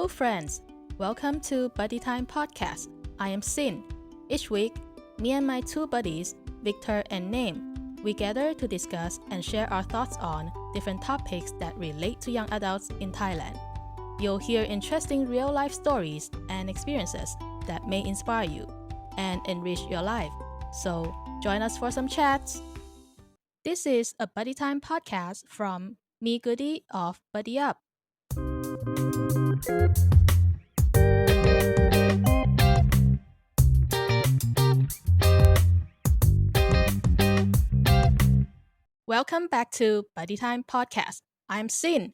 Hello, friends. Welcome to Buddy Time Podcast. I am Sin. Each week, me and my two buddies, Victor and Name, we gather to discuss and share our thoughts on different topics that relate to young adults in Thailand. You'll hear interesting real life stories and experiences that may inspire you and enrich your life. So, join us for some chats. This is a Buddy Time podcast from Me Goody of Buddy Up. Welcome back to Buddy Time Podcast. I'm Sin.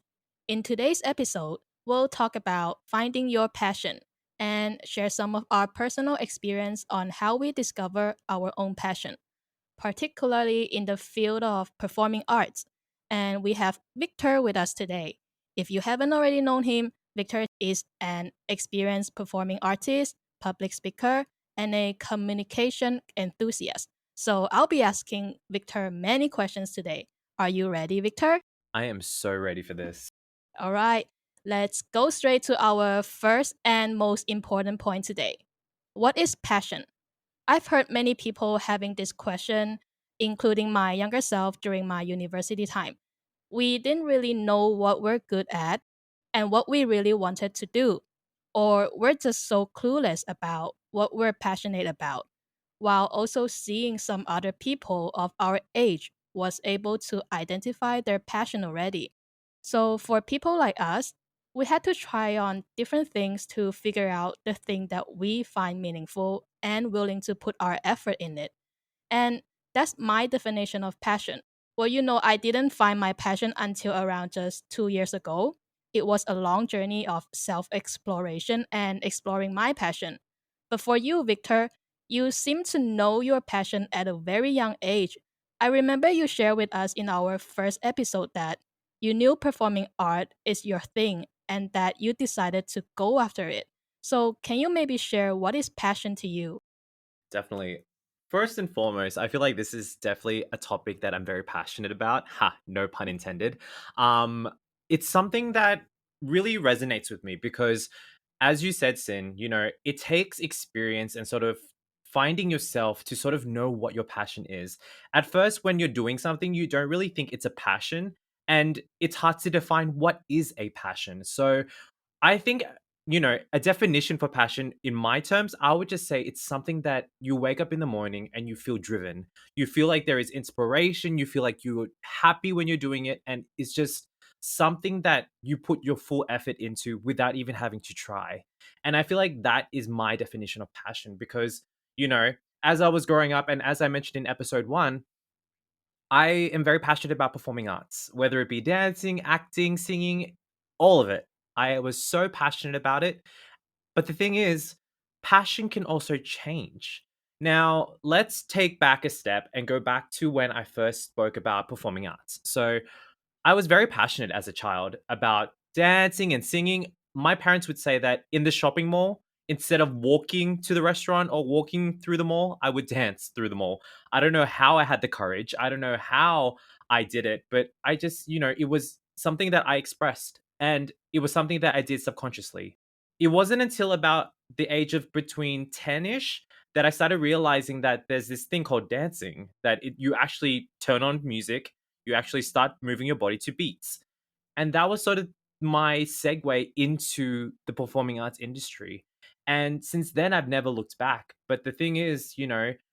In today's episode, we'll talk about finding your passion and share some of our personal experience on how we discover our own passion, particularly in the field of performing arts. And we have Victor with us today. If you haven't already known him, Victor is an experienced performing artist, public speaker, and a communication enthusiast. So I'll be asking Victor many questions today. Are you ready, Victor? I am so ready for this. All right, let's go straight to our first and most important point today. What is passion? I've heard many people having this question, including my younger self during my university time. We didn't really know what we're good at and what we really wanted to do, or we're just so clueless about what we're passionate about, while also seeing some other people of our age was able to identify their passion already. So for people like us, we had to try on different things to figure out the thing that we find meaningful and willing to put our effort in it. And that's my definition of passion. Well, I didn't find my passion until around just 2 years ago. It was a long journey of self exploration and exploring my passion. But for you, Victor, you seem to know your passion at a very young age. I remember you shared with us in our first episode that you knew performing art is your thing and that you decided to go after it. So, can you maybe share what is passion to you? Definitely. First and foremost, I feel like this is definitely a topic that I'm very passionate about. Ha, no pun intended. Um, it's something that really resonates with me because, as you said, Sin, it takes experience and sort of finding yourself to sort of know what your passion is. At first, when you're doing something, you don't really think it's a passion, and it's hard to define what is a passion. So, I think, a definition for passion in my terms, I would just say it's something that you wake up in the morning and you feel driven. You feel like there is inspiration. You feel like you're happy when you're doing it. And it's just something that you put your full effort into without even having to try. And I feel like that is my definition of passion because, you know, as I was growing up and as I mentioned in episode one, I am very passionate about performing arts, whether it be dancing, acting, singing, all of it. I was so passionate about it. But the thing is, passion can also change. Now, let's take back a step and go back to when I first spoke about performing arts. So, I was very passionate as a child about dancing and singing. My parents would say that in the shopping mall, instead of walking to the restaurant or walking through the mall, I would dance through the mall. I don't know how I had the courage. I don't know how I did it, but I just, it was something that I expressed and it was something that I did subconsciously. It wasn't until about the age of between 10 ish that I started realizing that there's this thing called dancing, that you actually turn on music, you actually start moving your body to beats. And that was sort of my segue into the performing arts industry. And since then, I've never looked back. But the thing is,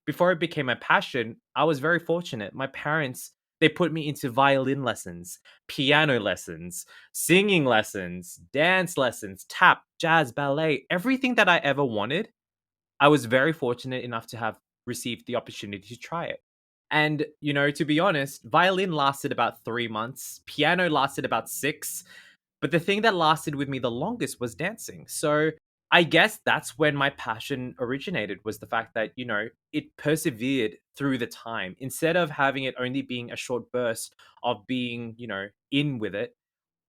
before it became a passion, I was very fortunate. My parents, they put me into violin lessons, piano lessons, singing lessons, dance lessons, tap, jazz, ballet, everything that I ever wanted. I was very fortunate enough to have received the opportunity to try it. And, to be honest, violin lasted about 3 months, piano lasted about six. But the thing that lasted with me the longest was dancing. So I guess that's when my passion originated was the fact that, it persevered through the time. Instead of having it only being a short burst of being, in with it,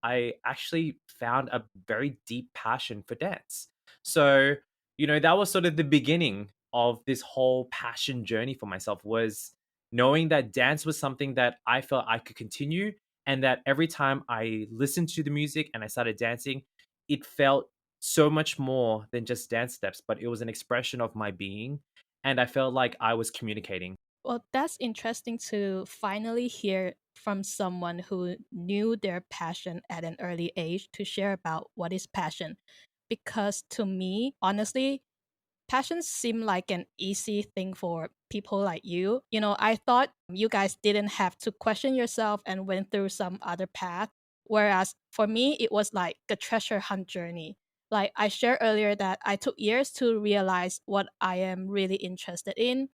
I actually found a very deep passion for dance. So, that was sort of the beginning of this whole passion journey for myself was knowing that dance was something that I felt I could continue and that every time I listened to the music and I started dancing, it felt so much more than just dance steps, but it was an expression of my being. And I felt like I was communicating. Well, that's interesting to finally hear from someone who knew their passion at an early age to share about what is passion. Because to me, honestly, passions seem like an easy thing for people like you. You know, I thought you guys didn't have to question yourself and went through some other path. Whereas for me, it was like a treasure hunt journey. Like I shared earlier that I took years to realize what I am really interested in.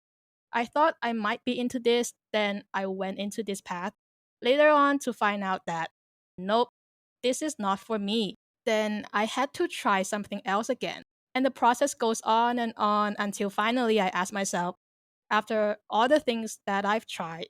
I thought I might be into this, then I went into this path. Later on to find out that, nope, this is not for me. Then I had to try something else again. And the process goes on and on until finally I asked myself, after all the things that I've tried,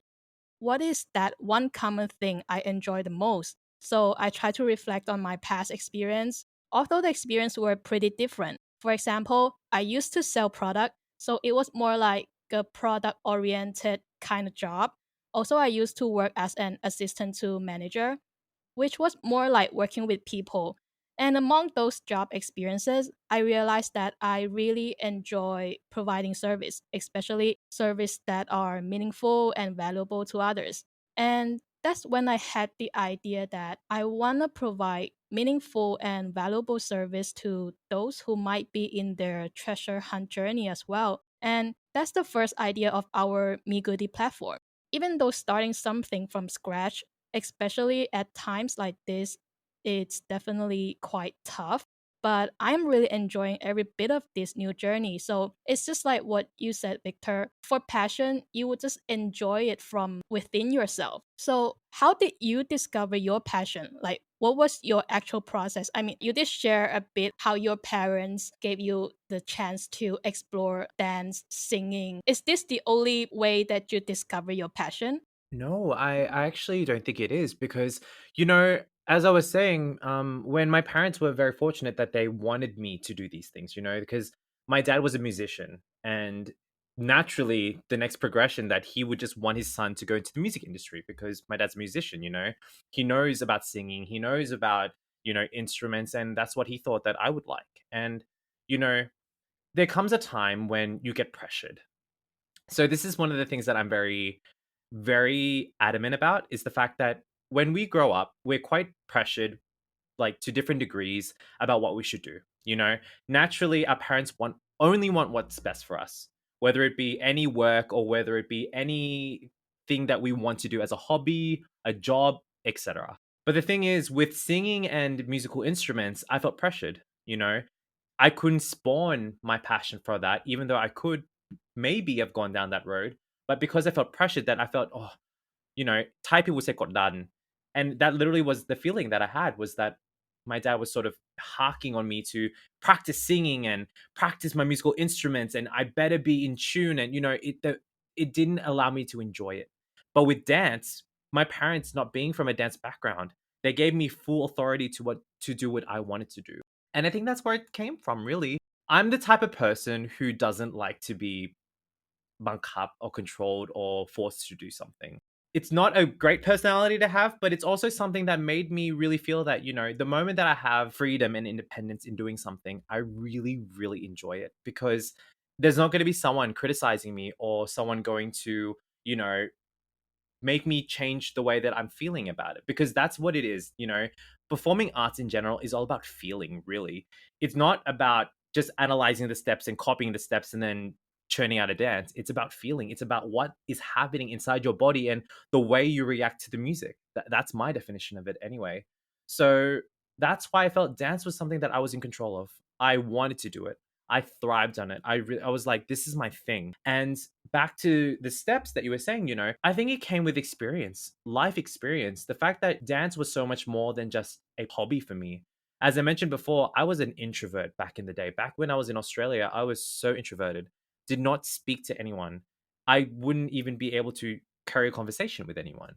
what is that one common thing I enjoy the most? So I try to reflect on my past experience, although the experience were pretty different. For example, I used to sell product, so it was more like a product oriented kind of job. Also, I used to work as an assistant to manager, which was more like working with people. And among those job experiences, I realized that I really enjoy providing service, especially service that are meaningful and valuable to others. And that's when I had the idea that I want to provide meaningful and valuable service to those who might be in their treasure hunt journey as well. And that's the first idea of our Migudi platform. Even though starting something from scratch, especially at times like this, it's definitely quite tough. But I'm really enjoying every bit of this new journey. So it's just like what you said, Victor. For passion, you would just enjoy it from within yourself. So, how did you discover your passion? Like, what was your actual process? I mean, you did share a bit how your parents gave you the chance to explore dance, singing. Is this the only way that you discover your passion? No, I actually don't think it is because, as I was saying, when my parents were very fortunate that they wanted me to do these things, because my dad was a musician and naturally the next progression that he would just want his son to go into the music industry because my dad's a musician. He knows about singing, he knows about, instruments, and that's what he thought that I would like. And, you know, there comes a time when you get pressured. So this is one of the things that I'm very, very adamant about is the fact that when we grow up, we're quite pressured, like to different degrees, about what we should do. Naturally, our parents only want what's best for us, whether it be any work or whether it be anything that we want to do as a hobby, a job, etc. But the thing is, with singing and musical instruments, I felt pressured. I couldn't spawn my passion for that, even though I could maybe have gone down that road. But because I felt pressured, that I felt, oh, Thai people would say "gotdan," and that literally was the feeling that I had, was that my dad was sort of harking on me to practice singing and practice my musical instruments, and I better be in tune. And it didn't allow me to enjoy it. But with dance, my parents not being from a dance background, they gave me full authority to do what I wanted to do. And I think that's where it came from, really. I'm the type of person who doesn't like to be bankap or controlled or forced to do something. It's not a great personality to have, but it's also something that made me really feel that, the moment that I have freedom and independence in doing something, I really, really enjoy it because there's not going to be someone criticizing me or someone going to, you know, make me change the way that I'm feeling about it, because that's what it is. Performing arts in general is all about feeling, really. It's not about just analyzing the steps and copying the steps and then churning out a dance. It's about feeling. It's about what is happening inside your body and the way you react to the music. That's my definition of it anyway. So that's why I felt dance was something that I was in control of. I wanted to do it. I thrived on it. I was like, this is my thing. And back to the steps that you were saying, I think it came with experience, life experience. The fact that dance was so much more than just a hobby for me. As I mentioned before, I was an introvert back in the day. Back when I was in Australia, I was so introverted, did not speak to anyone. I wouldn't even be able to carry a conversation with anyone.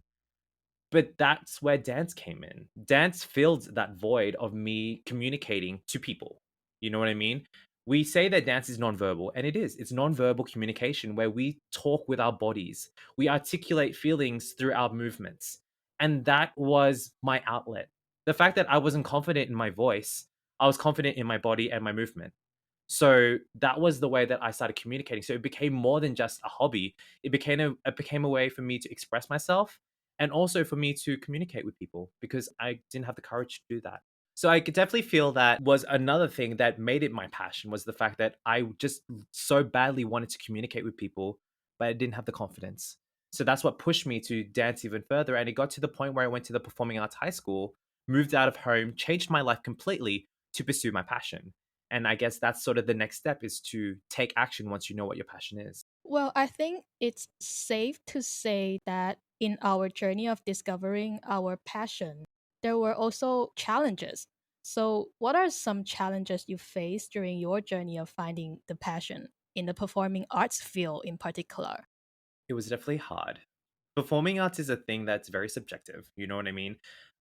But that's where dance came in. Dance filled that void of me communicating to people. You know what I mean? We say that dance is nonverbal, and it is. It's nonverbal communication where we talk with our bodies. We articulate feelings through our movements. And that was my outlet. The fact that I wasn't confident in my voice, I was confident in my body and my movement. So that was the way that I started communicating. So it became more than just a hobby. It became a way for me to express myself and also for me to communicate with people because I didn't have the courage to do that. So I could definitely feel that was another thing that made it my passion was the fact that I just so badly wanted to communicate with people, but I didn't have the confidence. So that's what pushed me to dance even further. And it got to the point where I went to the performing arts high school, moved out of home, changed my life completely to pursue my passion. And I guess that's sort of the next step is to take action once you know what your passion is. Well, I think it's safe to say that in our journey of discovering our passion, there were also challenges. So, what are some challenges you faced during your journey of finding the passion in the performing arts field in particular? It was definitely hard. Performing arts is a thing that's very subjective. You know what I mean?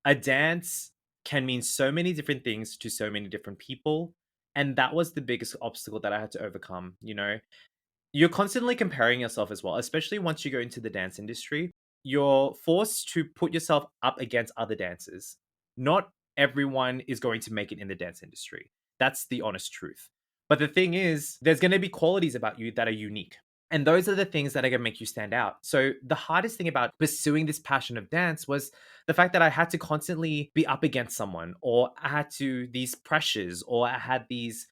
A dance can mean so many different things to so many different people. And that was the biggest obstacle that I had to overcome. You're constantly comparing yourself as well, especially once you go into the dance industry. You're forced to put yourself up against other dancers. Not everyone is going to make it in the dance industry. That's the honest truth. But the thing is, there's going to be qualities about you that are unique. And those are the things that are going to make you stand out. So, the hardest thing about pursuing this passion of dance was the fact that I had to constantly be up against someone, or I had to, these pressures, or I had these,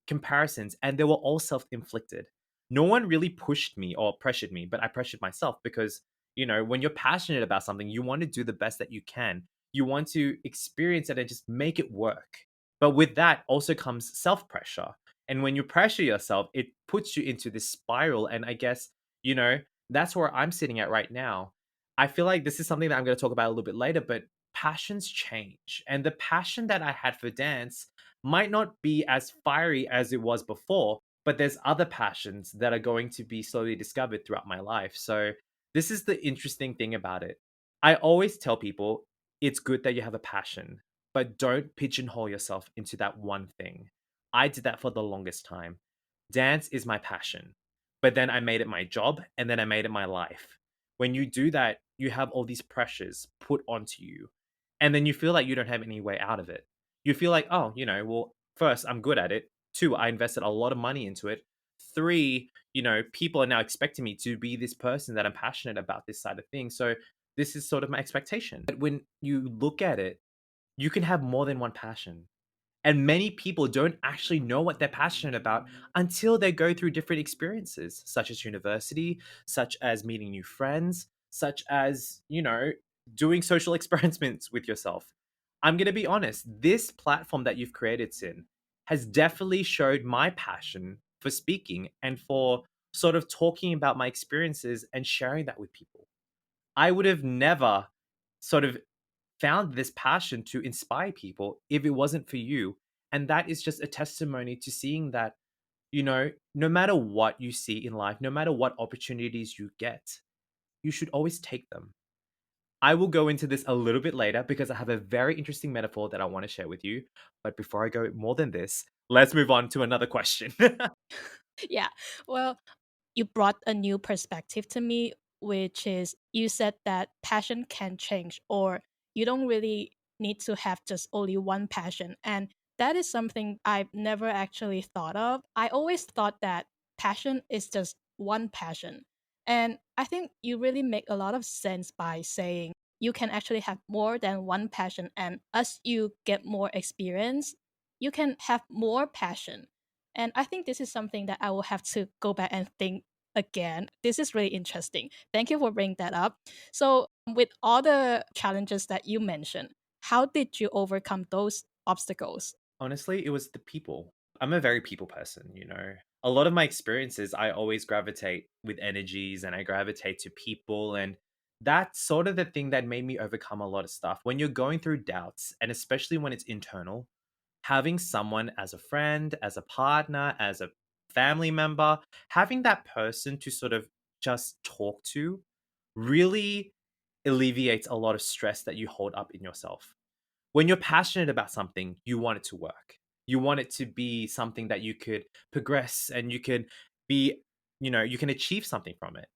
comparisons, and they were all self inflicted. No one really pushed me or pressured me, but I pressured myself because, when you're passionate about something, you want to do the best that you can. You want to experience it and just make it work. But with that also comes self pressure. And when you pressure yourself, it puts you into this spiral. And I guess, you know, that's where I'm sitting at right now. I feel like this is something that I'm going to talk about a little bit later, but passions change. And the passion that I had for dance might not be as fiery as it was before, but there's other passions that are going to be slowly discovered throughout my life. So, this is the interesting thing about it. I always tell people it's good that you have a passion, but don't pigeonhole yourself into that one thing. I did that for the longest time. Dance is my passion, but then I made it my job and then I made it my life. When you do that, you have all these pressures put onto you, and then you feel like you don't have any way out of it. You feel like, oh, well, first, I'm good at it. Two, I invested a lot of money into it. Three, people are now expecting me to be this person that I'm passionate about this side of things. So this is sort of my expectation. But when you look at it, you can have more than one passion. And many people don't actually know what they're passionate about until they go through different experiences, such as university, such as meeting new friends, such as, doing social experiments with yourself. I'm going to be honest, this platform that you've created, Sin, has definitely showed my passion for speaking and for sort of talking about my experiences and sharing that with people. I would have never sort of found this passion to inspire people if it wasn't for you. And that is just a testimony to seeing that, no matter what you see in life, no matter what opportunities you get, you should always take them. I will go into this a little bit later because I have a very interesting metaphor that I want to share with you. But before I go more than this, let's move on to another question. Yeah. Well, you brought a new perspective to me, which is you said that passion can change, or you don't really need to have just only one passion. And that is something I've never actually thought of. I always thought that passion is just one passion. And I think you really make a lot of sense by saying you can actually have more than one passion. And as you get more experience, you can have more passion. And I think this is something that I will have to go back and think again. This is really interesting. Thank you for bringing that up. So, with all the challenges that you mentioned, how did you overcome those obstacles? Honestly, it was the people. I'm a very people person. A lot of my experiences, I always gravitate with energies and I gravitate to people. And that's sort of the thing that made me overcome a lot of stuff. When you're going through doubts, and especially when it's internal, having someone as a friend, as a partner, as a family member, having that person to sort of just talk to really alleviates a lot of stress that you hold up in yourself. When you're passionate about something, you want it to work. You want it to be something that you could progress and you can be, you can achieve something from it.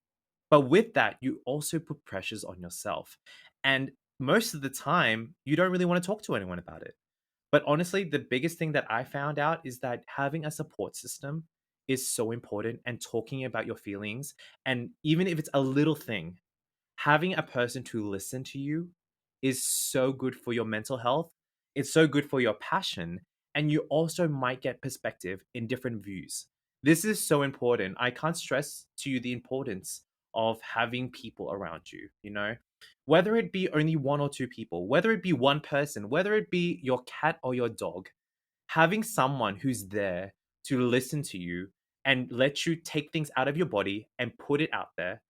But with that, you also put pressures on yourself. And most of the time, you don't really want to talk to anyone about it. But honestly, the biggest thing that I found out is that having a support system is so important, and talking about your feelings, and even if it's a little thing, having a person to listen to you is so good for your mental health. It's so good for your passion. And you also might get perspective in different views. This is so important. I can't stress to you the importance of having people around you, whether it be only one or two people, whether it be one person, whether it be your cat or your dog, having someone who's there to listen to you and let you take things out of your body and put it out there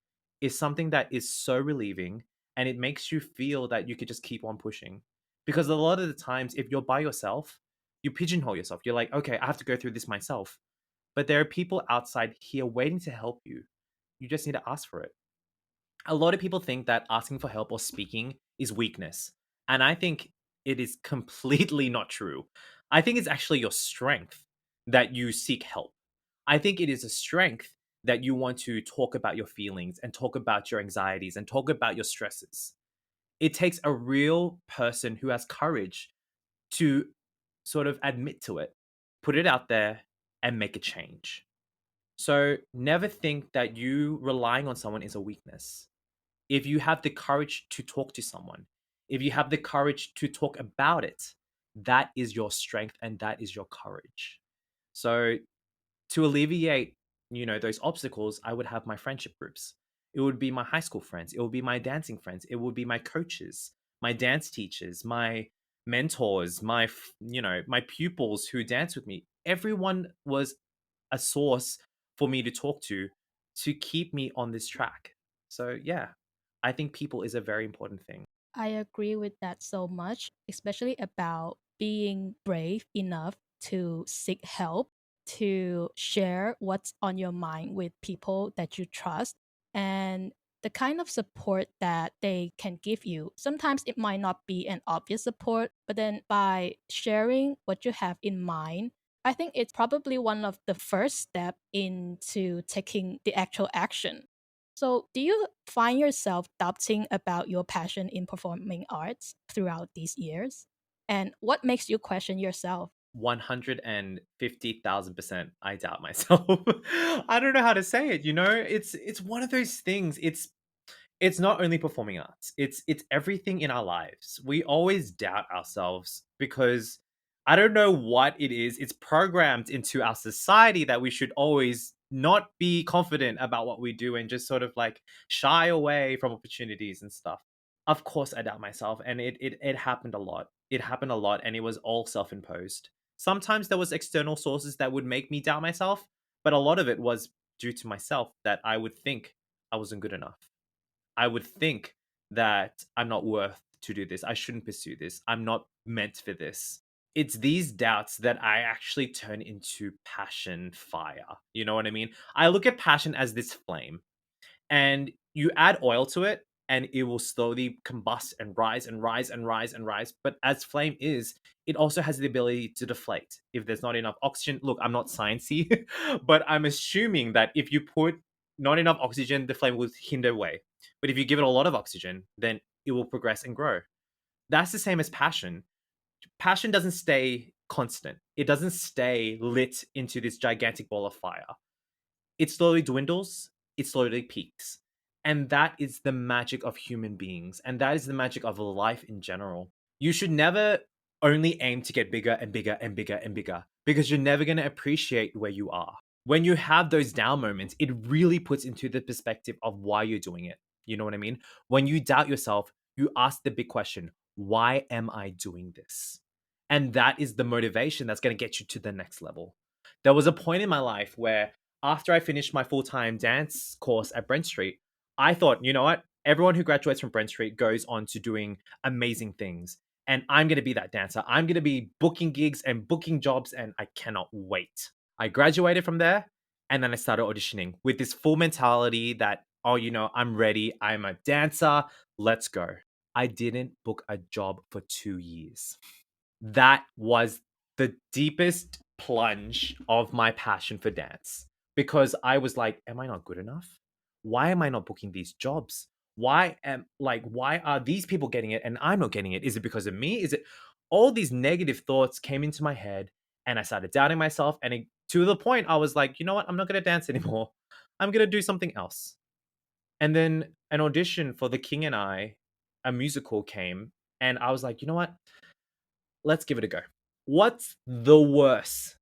is something that is so relieving, and it makes you feel that you could just keep on pushing. Because a lot of the times, if you're by yourself, you pigeonhole yourself. You're like, okay, I have to go through this myself. But there are people outside here waiting to help you. You just need to ask for it. A lot of people think that asking for help or speaking is weakness. And I think it is completely not true. I think it's actually your strength that you seek help. I think it is a strength that you want to talk about your feelings and talk about your anxieties and talk about your stresses. It takes a real person who has courage to sort of admit to it, put it out there, and make a change. So never think that you relying on someone is a weakness. If you have the courage to talk to someone, if you have the courage to talk about it, that is your strength and that is your courage. So to alleviate, those obstacles, I would have my friendship groups. It would be my high school friends, it would be my dancing friends, it would be my coaches, my dance teachers, my mentors, my pupils who dance with me. Everyone was a source for me to keep me on this track. So yeah, I think people is a very important thing. I agree with that so much, especially about being brave enough to seek help, to share what's on your mind with people that you trust, and the kind of support that they can give you. Sometimes it might not be an obvious support, but then by sharing what you have in mind, I think it's probably one of the first step into taking the actual action. So, do you find yourself doubting about your passion in performing arts throughout these years? And what makes you question yourself? 150,000% I doubt myself. I don't know how to say it, It's one of those things. It's not only performing arts. It's everything in our lives. We always doubt ourselves because I don't know what it is. It's programmed into our society that we should always not be confident about what we do and just sort of like shy away from opportunities and stuff. Of course I doubt myself, and it happened a lot. It happened a lot, and it was all self-imposed. Sometimes there was external sources that would make me doubt myself, but a lot of it was due to myself, that I would think I wasn't good enough. I would think that I'm not worth to do this. I shouldn't pursue this. I'm not meant for this. It's these doubts that I actually turn into passion fire. You know what I mean? I look at passion as this flame, and you add oil to it and it will slowly combust and rise and rise and rise and rise. But as flame is, it also has the ability to deflate if there's not enough oxygen. Look, I'm not sciencey, but I'm assuming that if you put not enough oxygen, the flame will hinder away. But if you give it a lot of oxygen, then it will progress and grow. That's the same as passion. Passion doesn't stay constant. It doesn't stay lit into this gigantic ball of fire. It slowly dwindles, it slowly peaks. And that is the magic of human beings. And that is the magic of life in general. You should never only aim to get bigger and bigger and bigger and bigger, because you're never going to appreciate where you are. When you have those down moments, it really puts into the perspective of why you're doing it. You know what I mean? When you doubt yourself, you ask the big question, why am I doing this? And that is the motivation that's going to get you to the next level. There was a point in my life where after I finished my full time dance course at Brent Street, I thought, you know what? Everyone who graduates from Brent Street goes on to doing amazing things. And I'm going to be that dancer. I'm going to be booking gigs and booking jobs, and I cannot wait. I graduated from there, and then I started auditioning with this full mentality that, oh, I'm ready. I'm a dancer. Let's go. I didn't book a job for 2 years. That was the deepest plunge of my passion for dance, because I was like, am I not good enough? Why am I not booking these jobs? Why are these people getting it and I'm not getting it? Is it because of me? Is it all these negative thoughts came into my head, and I started doubting myself. And to the point, I was like, you know what? I'm not going to dance anymore. I'm going to do something else. And then an audition for The King and I, a musical came, and I was like, you know what? Let's give it a go. What's the worst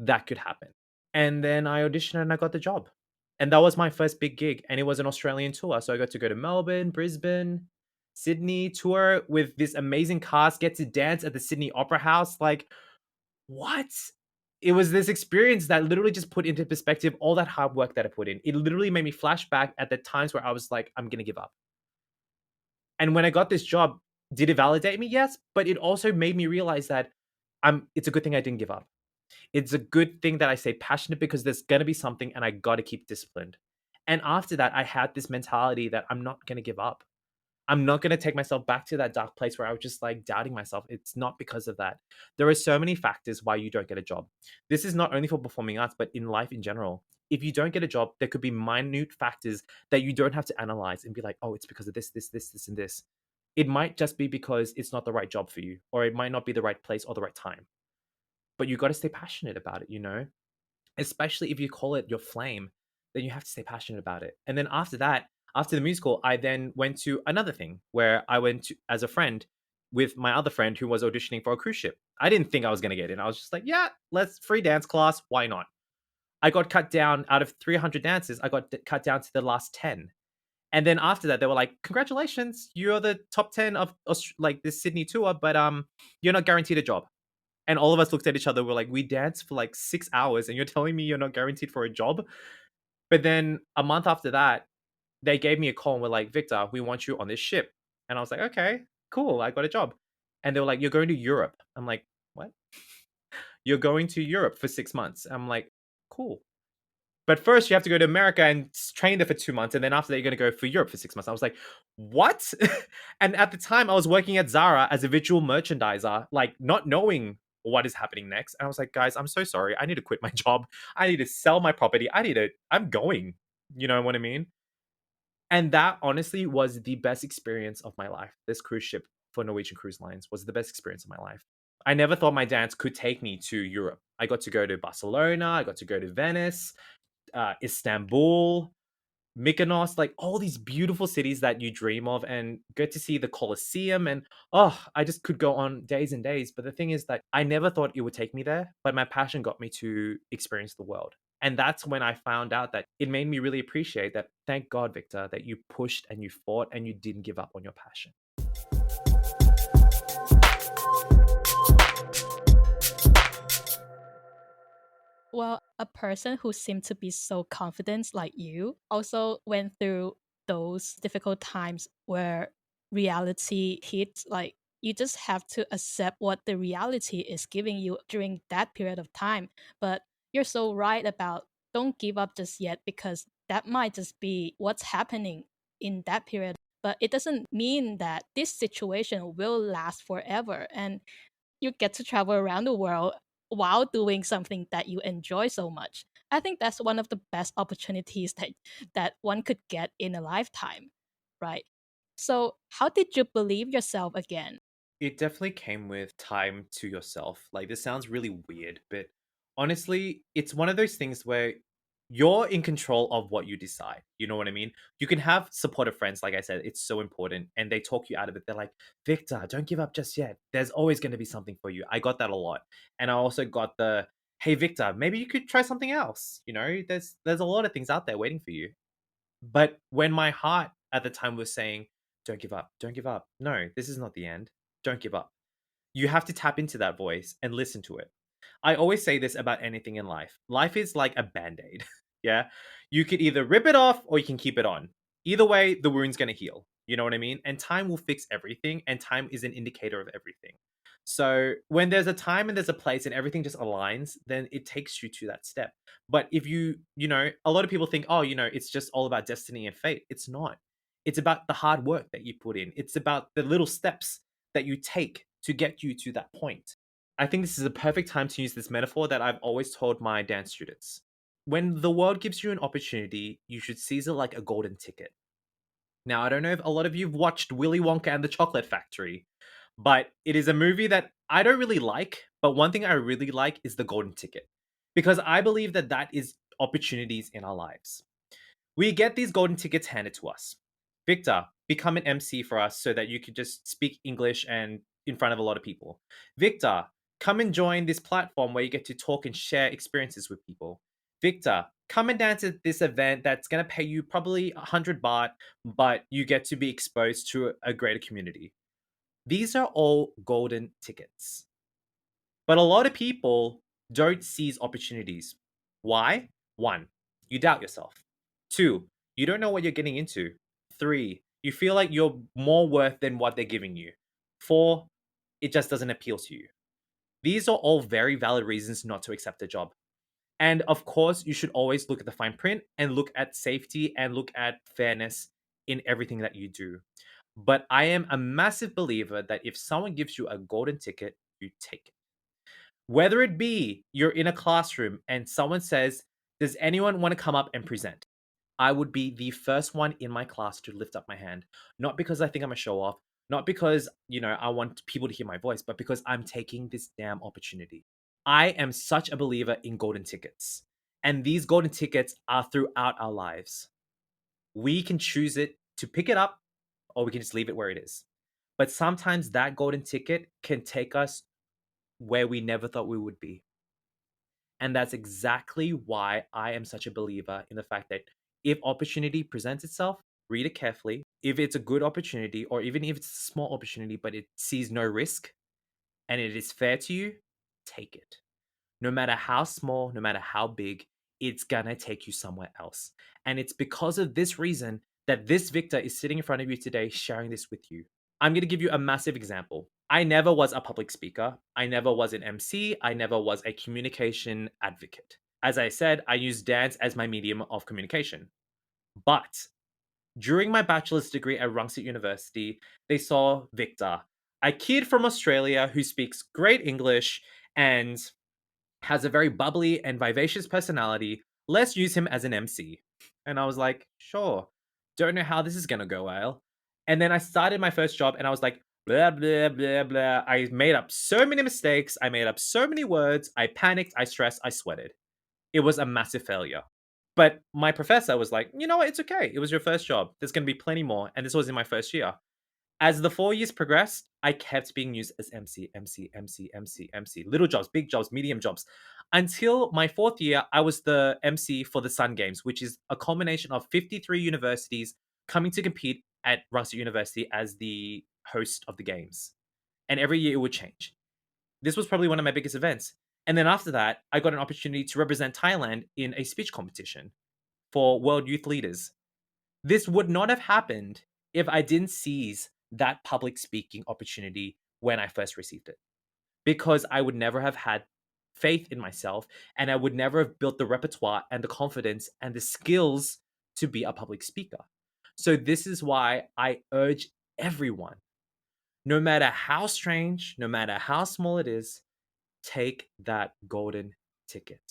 that could happen? And then I auditioned and I got the job. And that was my first big gig. And it was an Australian tour. So I got to go to Melbourne, Brisbane, Sydney, tour with this amazing cast, get to dance at the Sydney Opera House. Like, what? It was this experience that literally just put into perspective all that hard work that I put in. It literally made me flash back at the times where I was like, I'm going to give up. And when I got this job, did it validate me? Yes. But it also made me realize that it's a good thing I didn't give up. It's a good thing that I stay passionate because there's gonna be something and I gotta keep disciplined. And after that, I had this mentality that I'm not gonna give up. I'm not gonna take myself back to that dark place where I was just like doubting myself. It's not because of that. There are so many factors why you don't get a job. This is not only for performing arts, but in life in general. If you don't get a job, there could be minute factors that you don't have to analyze and be like, oh, it's because of this, and this. It might just be because it's not the right job for you, or it might not be the right place or the right time. But you got to stay passionate about it. Especially if you call it your flame, then you have to stay passionate about it. And then after that, after the musical, I then went to another thing where I went to, as a friend with my other friend who was auditioning for a cruise ship. I didn't think I was going to get in. I was just like, yeah, let's free dance class. Why not? I got cut down out of 300 dances. I got cut down to the last 10. And then after that, they were like, congratulations, you're the top 10 of like this Sydney tour, but you're not guaranteed a job. And all of us looked at each other. We're like, we danced for like 6 hours, and you're telling me you're not guaranteed for a job? But then a month after that, they gave me a call and were like, Victor, we want you on this ship. And I was like, okay, cool. I got a job. And they were like, you're going to Europe. I'm like, what? You're going to Europe for 6 months. I'm like, cool. But first, you have to go to America and train there for 2 months. And then after that, you're going to go for Europe for 6 months. I was like, what? And at the time, I was working at Zara as a visual merchandiser, like not knowing what is happening next. And I was like, guys, I'm so sorry. I need to quit my job. I need to sell my property. I'm going. You know what I mean? And that honestly was the best experience of my life. This cruise ship for Norwegian Cruise Lines was the best experience of my life. I never thought my dance could take me to Europe. I got to go to Barcelona. I got to go to Venice, Istanbul, Mykonos, like all these beautiful cities that you dream of, and get to see the Colosseum. And oh, I just could go on days and days. But the thing is that I never thought it would take me there, but my passion got me to experience the world. And that's when I found out that it made me really appreciate that. Thank God, Victor, that you pushed and you fought and you didn't give up on your passion. Well, a person who seemed to be so confident like you also went through those difficult times where reality hits. Like, you just have to accept what the reality is giving you during that period of time. But you're so right about don't give up just yet, because that might just be what's happening in that period. But it doesn't mean that this situation will last forever. And you get to travel around the world while doing something that you enjoy so much. I think that's one of the best opportunities that one could get in a lifetime, right? So, how did you believe yourself again? It definitely came with time to yourself. Like, this sounds really weird, but honestly, it's one of those things where you're in control of what you decide. You know what I mean? You can have supportive friends, like I said, it's so important, and they talk you out of it. They're like, Victor, don't give up just yet. There's always going to be something for you. I got that a lot. And I also got the, hey, Victor, maybe you could try something else. There's a lot of things out there waiting for you. But when my heart at the time was saying, don't give up, don't give up. No, this is not the end. Don't give up. You have to tap into that voice and listen to it. I always say this about anything in life. Life is like a band aid. Yeah. You could either rip it off or you can keep it on. Either way, the wound's going to heal. You know what I mean? And time will fix everything, and time is an indicator of everything. So when there's a time and there's a place and everything just aligns, then it takes you to that step. But if a lot of people think, oh, it's just all about destiny and fate. It's not. It's about the hard work that you put in. It's about the little steps that you take to get you to that point. I think this is a perfect time to use this metaphor that I've always told my dance students. When the world gives you an opportunity, you should seize it like a golden ticket. Now, I don't know if a lot of you have watched Willy Wonka and the Chocolate Factory, but it is a movie that I don't really like, but one thing I really like is the golden ticket because I believe that that is opportunities in our lives. We get these golden tickets handed to us. Victor, become an MC for us so that you could just speak English and in front of a lot of people. Victor, come and join this platform where you get to talk and share experiences with people. Victor, come and dance at this event that's going to pay you probably 100 baht, but you get to be exposed to a greater community. These are all golden tickets. But a lot of people don't seize opportunities. Why? One, you doubt yourself. Two, you don't know what you're getting into. Three, you feel like you're more worth than what they're giving you. Four, it just doesn't appeal to you. These are all very valid reasons not to accept a job. And of course, you should always look at the fine print and look at safety and look at fairness in everything that you do. But I am a massive believer that if someone gives you a golden ticket, you take it. Whether it be you're in a classroom and someone says, does anyone want to come up and present? I would be the first one in my class to lift up my hand. Not because I think I'm a show off, not because, I want people to hear my voice, but because I'm taking this damn opportunity. I am such a believer in golden tickets. And these golden tickets are throughout our lives. We can choose it to pick it up or we can just leave it where it is. But sometimes that golden ticket can take us where we never thought we would be. And that's exactly why I am such a believer in the fact that if opportunity presents itself, read it carefully. If it's a good opportunity, or even if it's a small opportunity, but it sees no risk and it is fair to you, take it. No matter how small, no matter how big, it's gonna take you somewhere else. And it's because of this reason that this Victor is sitting in front of you today sharing this with you. I'm going to give you a massive example. I never was a public speaker. I never was an MC. I never was a communication advocate. As I said, I use dance as my medium of communication. But during my bachelor's degree at Rungsit University, they saw Victor, a kid from Australia who speaks great English and has a very bubbly and vivacious personality. Let's use him as an MC. And I was like, sure. Don't know how this is going to go well. And then I started my first job and I was like, blah, blah, blah, blah. I made up so many mistakes. I made up so many words. I panicked. I stressed. I sweated. It was a massive failure. But my professor was like, you know what? It's okay. It was your first job. There's going to be plenty more. And this was in my first year. As the 4 years progressed, I kept being used as MC, MC, MC, MC, MC. Little jobs, big jobs, medium jobs. Until my fourth year, I was the MC for the Sun Games, which is a culmination of 53 universities coming to compete at Rungsit University as the host of the games. And every year it would change. This was probably one of my biggest events. And then after that, I got an opportunity to represent Thailand in a speech competition for world youth leaders. This would not have happened if I didn't seize that public speaking opportunity when I first received it, because I would never have had faith in myself and I would never have built the repertoire and the confidence and the skills to be a public speaker. So, this is why I urge everyone, no matter how strange, no matter how small it is, take that golden ticket.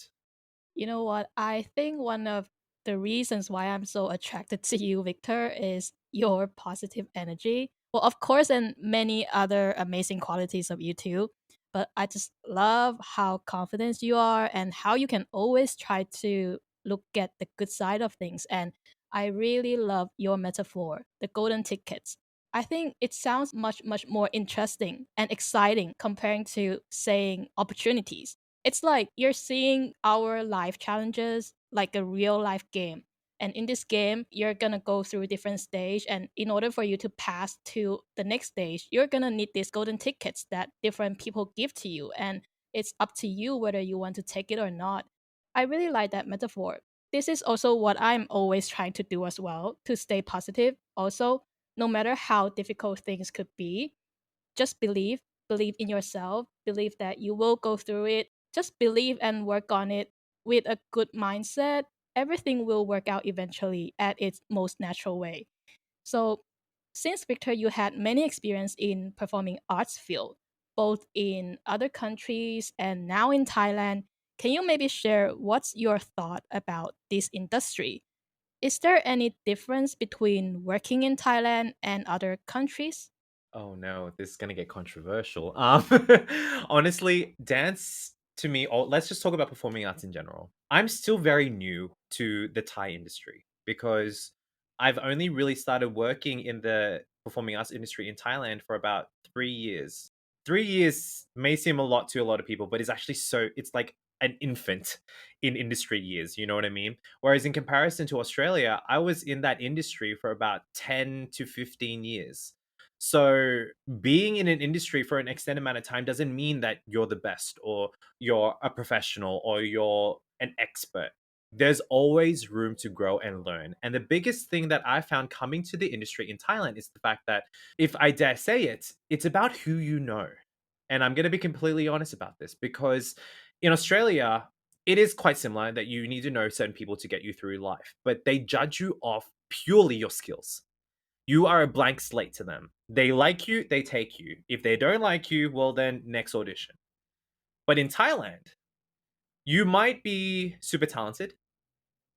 You know what? I think one of the reasons why I'm so attracted to you, Victor, is your positive energy. Well, of course, and many other amazing qualities of you too. But I just love how confident you are and how you can always try to look at the good side of things. And I really love your metaphor, the golden tickets. I think it sounds much, much more interesting and exciting comparing to saying opportunities. It's like you're seeing our life challenges like a real life game. And in this game, you're gonna go through different stage, and in order for you to pass to the next stage, you're gonna need these golden tickets that different people give to you, and it's up to you whether you want to take it or not. I really like that metaphor. This is also what I'm always trying to do as well, to stay positive. Also, no matter how difficult things could be, just believe in yourself, believe that you will go through it. Just believe and work on it with a good mindset. Everything will work out eventually at its most natural way. So, since Victor, you had many experience in performing arts field, both in other countries and now in Thailand, can you maybe share what's your thought about this industry? Is there any difference between working in Thailand and other countries? Oh no, this is gonna get controversial. Honestly, dance to me, or let's just talk about performing arts in general. I'm still very new to the Thai industry because I've only really started working in the performing arts industry in Thailand for about 3 years. 3 years may seem a lot to a lot of people, but it's actually it's like an infant in industry years. You know what I mean? Whereas in comparison to Australia, I was in that industry for about 10 to 15 years. So being in an industry for an extended amount of time doesn't mean that you're the best or you're a professional or you're an expert. There's always room to grow and learn. And the biggest thing that I found coming to the industry in Thailand is the fact that, if I dare say it, it's about who you know. And I'm going to be completely honest about this because in Australia, it is quite similar that you need to know certain people to get you through life, but they judge you off purely your skills. You are a blank slate to them. They like you, they take you. If they don't like you, well, then next audition. But in Thailand, you might be super talented,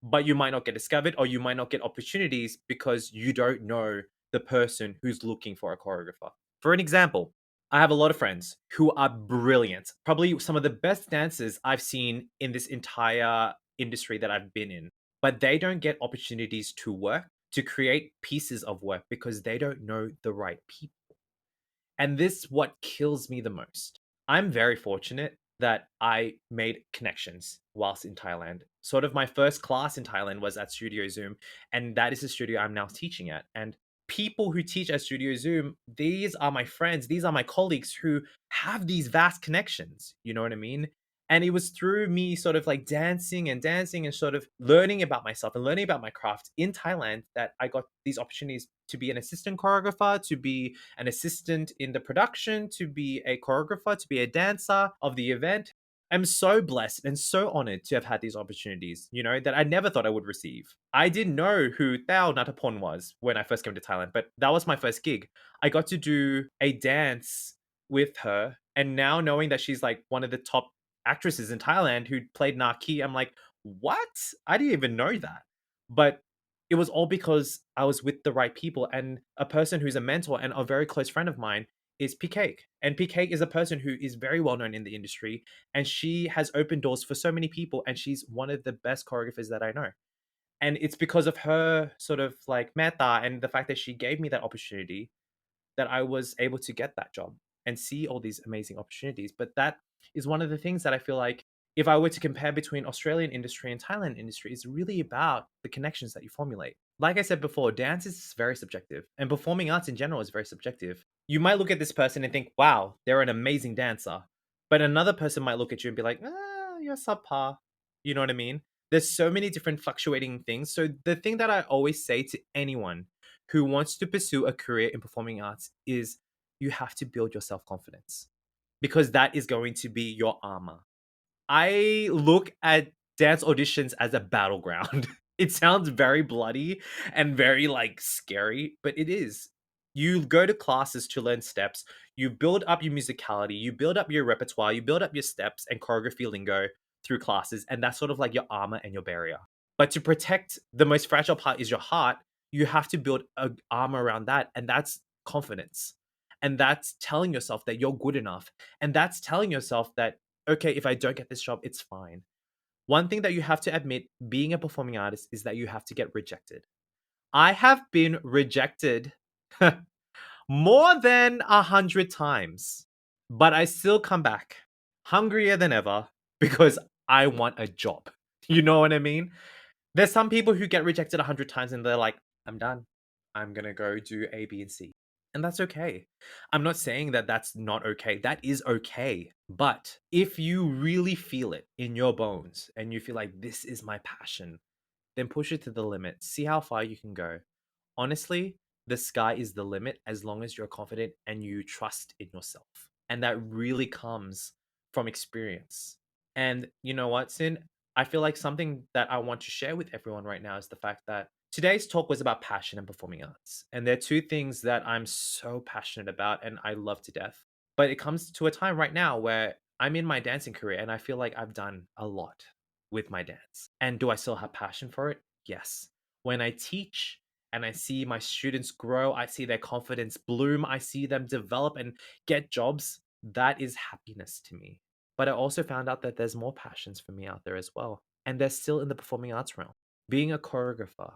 but you might not get discovered or you might not get opportunities because you don't know the person who's looking for a choreographer. For an example, I have a lot of friends who are brilliant, probably some of the best dancers I've seen in this entire industry that I've been in, but they don't get opportunities to work, to create pieces of work because they don't know the right people. And this what kills me the most. I'm very fortunate that I made connections whilst in Thailand. Sort of my first class in Thailand was at Studio Zoom, and that is the studio I'm now teaching at. And people who teach at Studio Zoom, these are my friends, these are my colleagues who have these vast connections. You know what I mean? And it was through me sort of like dancing and sort of learning about myself and learning about my craft in Thailand that I got these opportunities to be an assistant choreographer, to be an assistant in the production, to be a choreographer, to be a dancer of the event. I'm so blessed and so honored to have had these opportunities, that I never thought I would receive. I didn't know who Thao Natapon was when I first came to Thailand, but that was my first gig. I got to do a dance with her, and now knowing that she's like one of the top actresses in Thailand who played Naki, I'm like, what? I didn't even know that. But it was all because I was with the right people, and a person who's a mentor and a very close friend of mine is PK. And PK is a person who is very well known in the industry, and she has opened doors for so many people, and she's one of the best choreographers that I know. And it's because of her sort of like meta and the fact that she gave me that opportunity that I was able to get that job and see all these amazing opportunities. But that is one of the things that I feel like, if I were to compare between Australian industry and Thailand industry, it's really about the connections that you formulate. Like I said before, dance is very subjective, and performing arts in general is very subjective. You might look at this person and think, wow, they're an amazing dancer. But another person might look at you and be like, you're subpar. You know what I mean? There's so many different fluctuating things. So the thing that I always say to anyone who wants to pursue a career in performing arts is, you have to build your self confidence, because that is going to be your armor. I look at dance auditions as a battleground. It sounds very bloody and very like scary, but it is. You go to classes to learn steps, you build up your musicality, you build up your repertoire, you build up your steps and choreography lingo through classes, and that's sort of like your armor and your barrier. But to protect the most fragile part is your heart, you have to build a armor around that, and that's confidence. And that's telling yourself that you're good enough. And that's telling yourself that, okay, if I don't get this job, it's fine. One thing that you have to admit being a performing artist is that you have to get rejected. I have been rejected more than 100 times, but I still come back hungrier than ever because I want a job. You know what I mean? There's some people who get rejected 100 times and they're like, I'm done. I'm going to go do A, B, and C. And that's okay. I'm not saying that that's not okay. That is okay. But if you really feel it in your bones and you feel like this is my passion, then push it to the limit. See how far you can go. Honestly, the sky is the limit as long as you're confident and you trust in yourself. And that really comes from experience. And you know what, Sin? I feel like something that I want to share with everyone right now is the fact that today's talk was about passion and performing arts. And there are two things that I'm so passionate about and I love to death. But it comes to a time right now where I'm in my dancing career and I feel like I've done a lot with my dance. And do I still have passion for it? Yes. When I teach and I see my students grow, I see their confidence bloom, I see them develop and get jobs, that is happiness to me. But I also found out that there's more passions for me out there as well. And they're still in the performing arts realm. Being a choreographer,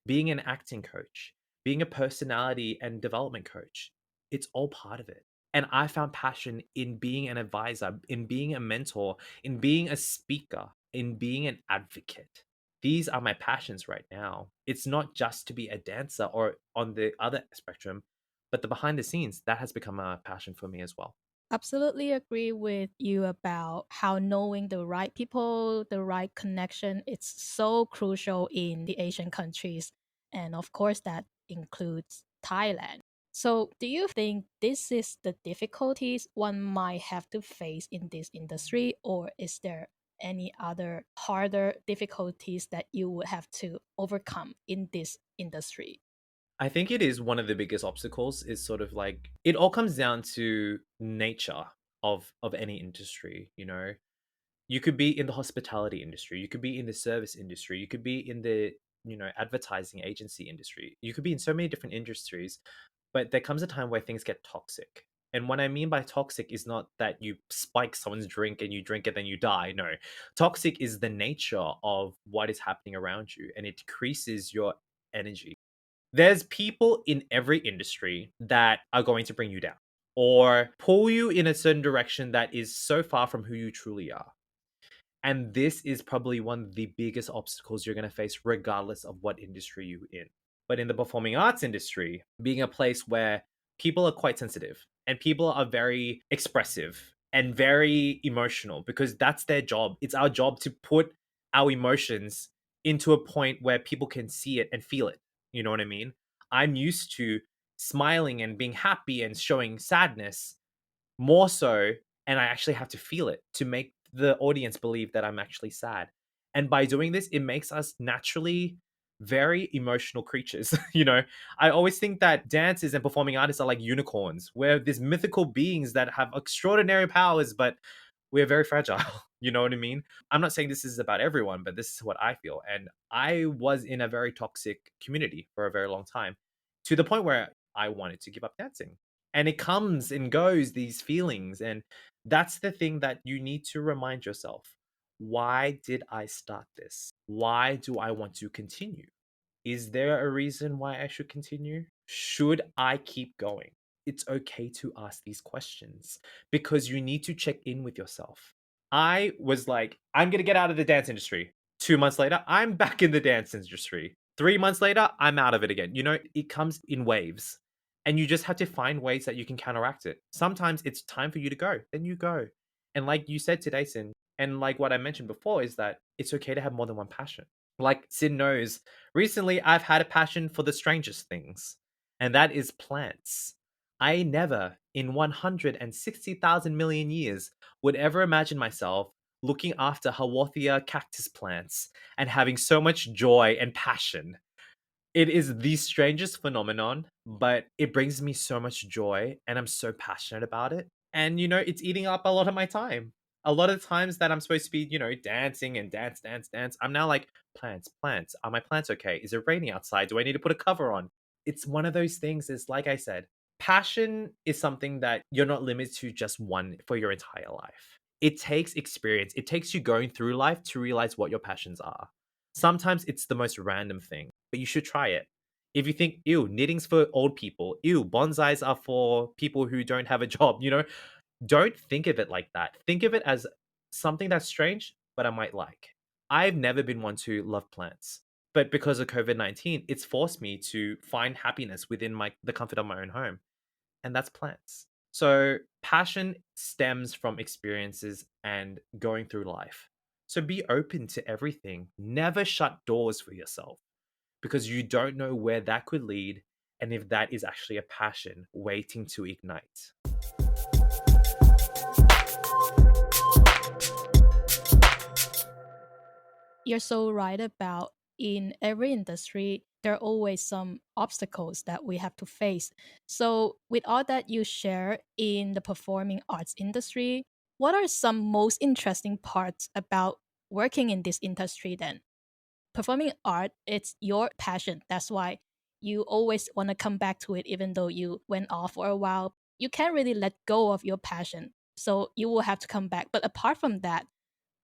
being an acting coach, being a personality and development coach, it's all part of it. And I found passion in being an advisor, in being a mentor, in being a speaker, in being an advocate. These are my passions right now. It's not just to be a dancer or on the other spectrum, but the behind the scenes, that has become a passion for me as well. Absolutely agree with you about how knowing the right people, the right connection, it's so crucial in the Asian countries. And of course, that includes Thailand. So, do you think this is the difficulties one might have to face in this industry, or is there any other harder difficulties that you would have to overcome in this industry? I think it is one of the biggest obstacles is sort of like it all comes down to nature of any industry, you know. You could be in the hospitality industry, you could be in the service industry, you could be in the, advertising agency industry. You could be in so many different industries, but there comes a time where things get toxic. And what I mean by toxic is not that you spike someone's drink and you drink it then you die. No. Toxic is the nature of what is happening around you and it decreases your energy. There's people in every industry that are going to bring you down or pull you in a certain direction that is so far from who you truly are. And this is probably one of the biggest obstacles you're going to face, regardless of what industry you're in. But in the performing arts industry, being a place where people are quite sensitive and people are very expressive and very emotional because that's their job. It's our job to put our emotions into a point where people can see it and feel it. You know what I mean? I'm used to smiling and being happy and showing sadness more so, and I actually have to feel it to make the audience believe that I'm actually sad. And by doing this, it makes us naturally very emotional creatures. I always think that dancers and performing artists are like unicorns. We're these mythical beings that have extraordinary powers, but we're very fragile. You know what I mean? I'm not saying this is about everyone, but this is what I feel. And I was in a very toxic community for a very long time to the point where I wanted to give up dancing. And it comes and goes, these feelings. And that's the thing that you need to remind yourself. Why did I start this? Why do I want to continue? Is there a reason why I should continue? Should I keep going? It's okay to ask these questions because you need to check in with yourself. I was like, I'm going to get out of the dance industry. 2 months later, I'm back in the dance industry. 3 months later, I'm out of it again. It comes in waves and you just have to find ways that you can counteract it. Sometimes it's time for you to go, then you go. And like you said today, Sin, and like what I mentioned before, is that it's okay to have more than one passion. Like Sin knows, recently I've had a passion for the strangest things, and that is plants. I never, in 160,000 million years, would ever imagine myself looking after Haworthia cactus plants and having so much joy and passion. It is the strangest phenomenon, but it brings me so much joy and I'm so passionate about it. And it's eating up a lot of my time. A lot of times that I'm supposed to be, dancing and dance, dance, dance. I'm now like, plants, plants. Are my plants okay? Is it raining outside? Do I need to put a cover on? It's one of those things, is like I said, passion is something that you're not limited to just one for your entire life. It takes experience. It takes you going through life to realize what your passions are. Sometimes it's the most random thing, but you should try it. If you think, ew, knitting's for old people, ew, bonsais are for people who don't have a job, don't think of it like that. Think of it as something that's strange, but I might like. I've never been one to love plants, but because of COVID-19, it's forced me to find happiness within the comfort of my own home, and that's plants. So passion stems from experiences and going through life. So be open to everything. Never shut doors for yourself because you don't know where that could lead and if that is actually a passion waiting to ignite. You're so right about in every industry, there are always some obstacles that we have to face. So, with all that you share in the performing arts industry, what are some most interesting parts about working in this industry then? Performing art, it's your passion. That's why You always want to come back to it, even though you went off for a while. You can't really let go of your passion. So you will have to come back. But apart from that,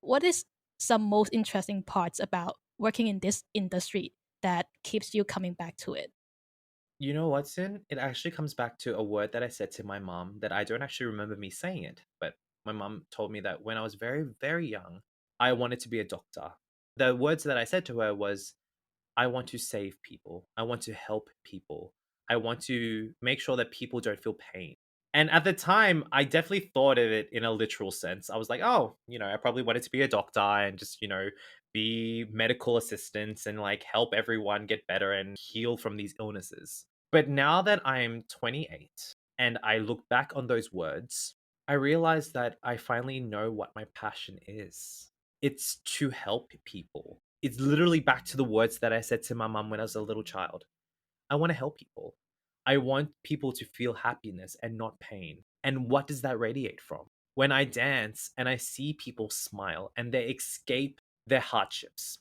what is some most interesting parts about working in this industry that keeps you coming back to it? You know what, Sin? It actually comes back to a word that I said to my mom that I don't actually remember me saying it, but my mom told me that when I was very, very young, I wanted to be a doctor. The words that I said to her was, I want to save people. I want to help people. I want to make sure that people don't feel pain. And at the time, I definitely thought of it in a literal sense. I was like, oh, I probably wanted to be a doctor and just, be medical assistants and like help everyone get better and heal from these illnesses. But now that I'm 28 and I look back on those words, I realize that I finally know what my passion is. It's to help people. It's literally back to the words that I said to my mum when I was a little child. I want to help people. I want people to feel happiness and not pain. And what does that radiate from? When I dance and I see people smile and they escape their hardships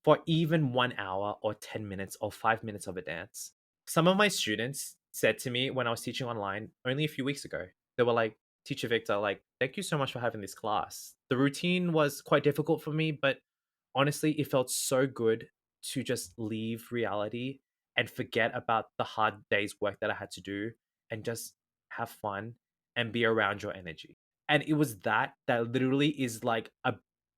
for even 1 hour or 10 minutes or 5 minutes of a dance. Some of my students said to me when I was teaching online only a few weeks ago, they were like, Teacher Victor, like, thank you so much for having this class. The routine was quite difficult for me, but honestly, it felt so good to just leave reality and forget about the hard day's work that I had to do and just have fun and be around your energy. And it was that literally is like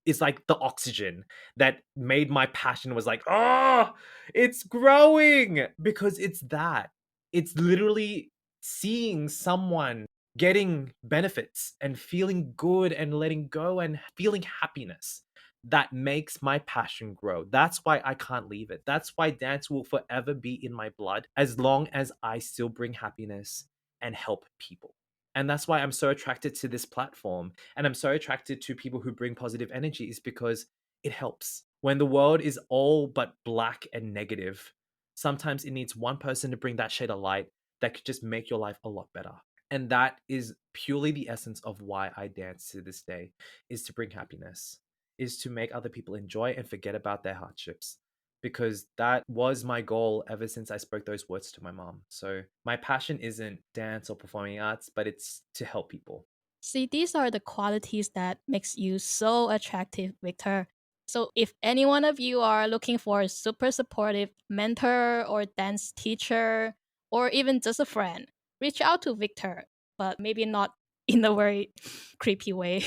the oxygen that made my passion was like, oh, it's growing because it's that. It's literally seeing someone getting benefits and feeling good and letting go and feeling happiness that makes my passion grow. That's why I can't leave it. That's why dance will forever be in my blood as long as I still bring happiness and help people. And that's why I'm so attracted to this platform. And I'm so attracted to people who bring positive energy, is because it helps. When the world is all but black and negative, sometimes it needs one person to bring that shade of light that could just make your life a lot better. And that is purely the essence of why I dance to this day, is to bring happiness, is to make other people enjoy and forget about their hardships. Because that was my goal ever since I spoke those words to my mom. So my passion isn't dance or performing arts, but it's to help people. See, these are the qualities that makes you so attractive, Victor. So if any one of you are looking for a super supportive mentor or dance teacher or even just a friend, reach out to Victor, but maybe not in a very creepy way.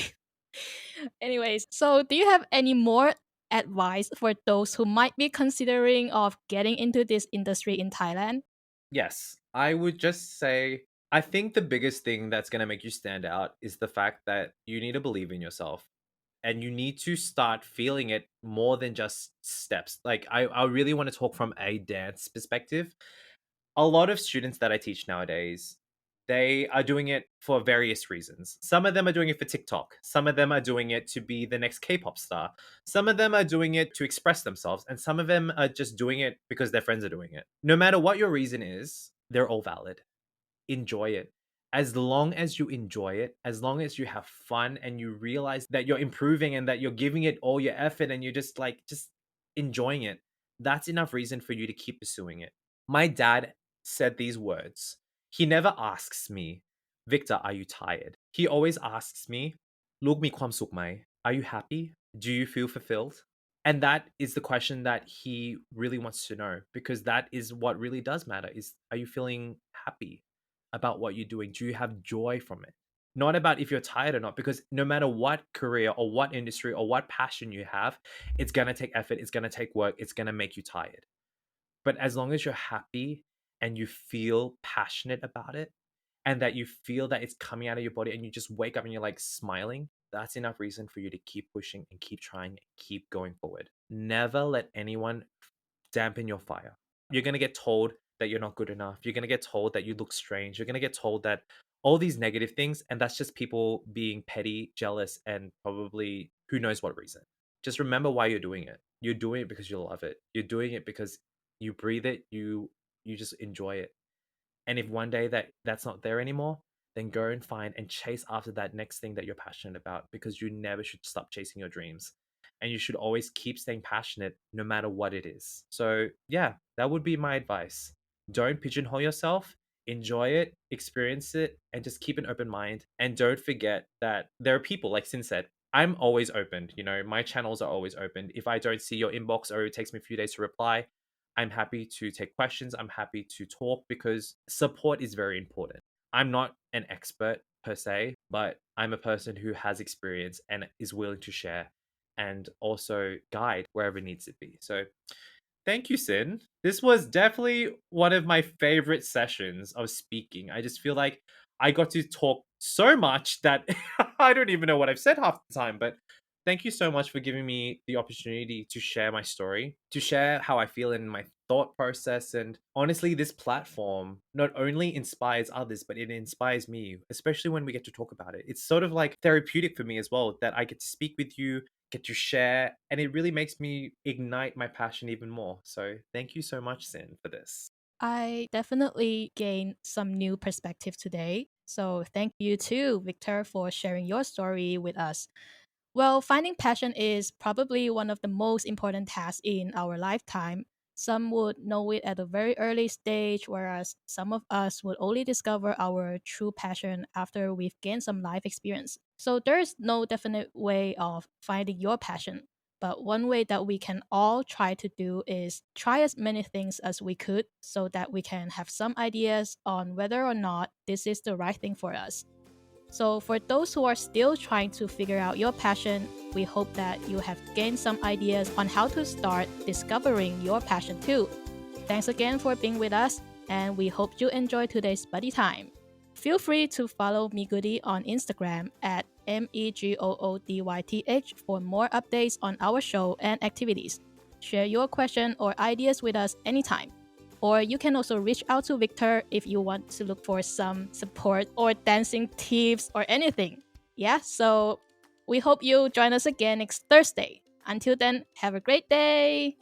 Anyways, so do you have any more advice for those who might be considering of getting into this industry in Thailand? Yes, I would just say I think the biggest thing that's going to make you stand out is the fact that you need to believe in yourself and you need to start feeling it more than just steps. Like I really want to talk from a dance perspective. A lot of students that I teach nowadays, they are doing it for various reasons. Some of them are doing it for TikTok. Some of them are doing it to be the next K-pop star. Some of them are doing it to express themselves, and some of them are just doing it because their friends are doing it. No matter what your reason is, they're all valid. Enjoy it. As long as you enjoy it, as long as you have fun and you realize that you're improving and that you're giving it all your effort and you're just enjoying it, that's enough reason for you to keep pursuing it. My dad said these words. He never asks me, Victor, are you tired? He always asks me, Look mi kwam suk mai? Are you happy? Do you feel fulfilled? And that is the question that he really wants to know, because that is what really does matter, is are you feeling happy about what you're doing? Do you have joy from it? Not about if you're tired or not, because no matter what career or what industry or what passion you have, it's going to take effort, it's going to take work, it's going to make you tired. But as long as you're happy and you feel passionate about it and that you feel that it's coming out of your body and you just wake up and you're like smiling, that's enough reason for you to keep pushing and keep trying and keep going forward. Never let anyone dampen your fire. You're going to get told that you're not good enough. You're going to get told that you look strange. You're going to get told that all these negative things. And that's just people being petty, jealous, and probably who knows what reason. Just remember why you're doing it. You're doing it because you love it. You're doing it because you breathe it. You just enjoy it. And if one day that's not there anymore, then go and find and chase after that next thing that you're passionate about, because you never should stop chasing your dreams. And you should always keep staying passionate no matter what it is. So, yeah, that would be my advice. Don't pigeonhole yourself. Enjoy it, experience it, and just keep an open mind. And don't forget that there are people, like Sin said, I'm always open. My channels are always open. If I don't see your inbox or it takes me a few days to reply, I'm happy to take questions. I'm happy to talk because support is very important. I'm not an expert per se, but I'm a person who has experience and is willing to share and also guide wherever it needs to be. So thank you, Sin. This was definitely one of my favorite sessions of speaking. I just feel like I got to talk so much that I don't even know what I've said half the time. But thank you so much for giving me the opportunity to share my story, to share how I feel in my thought process. And honestly, this platform not only inspires others, but it inspires me, especially when we get to talk about it. It's sort of like therapeutic for me as well that I get to speak with you, get to share, and it really makes me ignite my passion even more. So thank you so much, Sin, for this. I definitely gained some new perspective today. So thank you too, Victor, for sharing your story with us. Well, finding passion is probably one of the most important tasks in our lifetime. Some would know it at a very early stage, whereas some of us would only discover our true passion after we've gained some life experience. So there is no definite way of finding your passion. But one way that we can all try to do is try as many things as we could so that we can have some ideas on whether or not this is the right thing for us. So, for those who are still trying to figure out your passion, we hope that you have gained some ideas on how to start discovering your passion too. Thanks again for being with us, and we hope you enjoyed today's buddy time. Feel free to follow Megoody on Instagram at MEGOODYTH for more updates on our show and activities. Share your question or ideas with us anytime. Or you can also reach out to Victor if you want to look for some support or dancing tips or anything. Yeah, so we hope you join us again next Thursday. Until then, have a great day!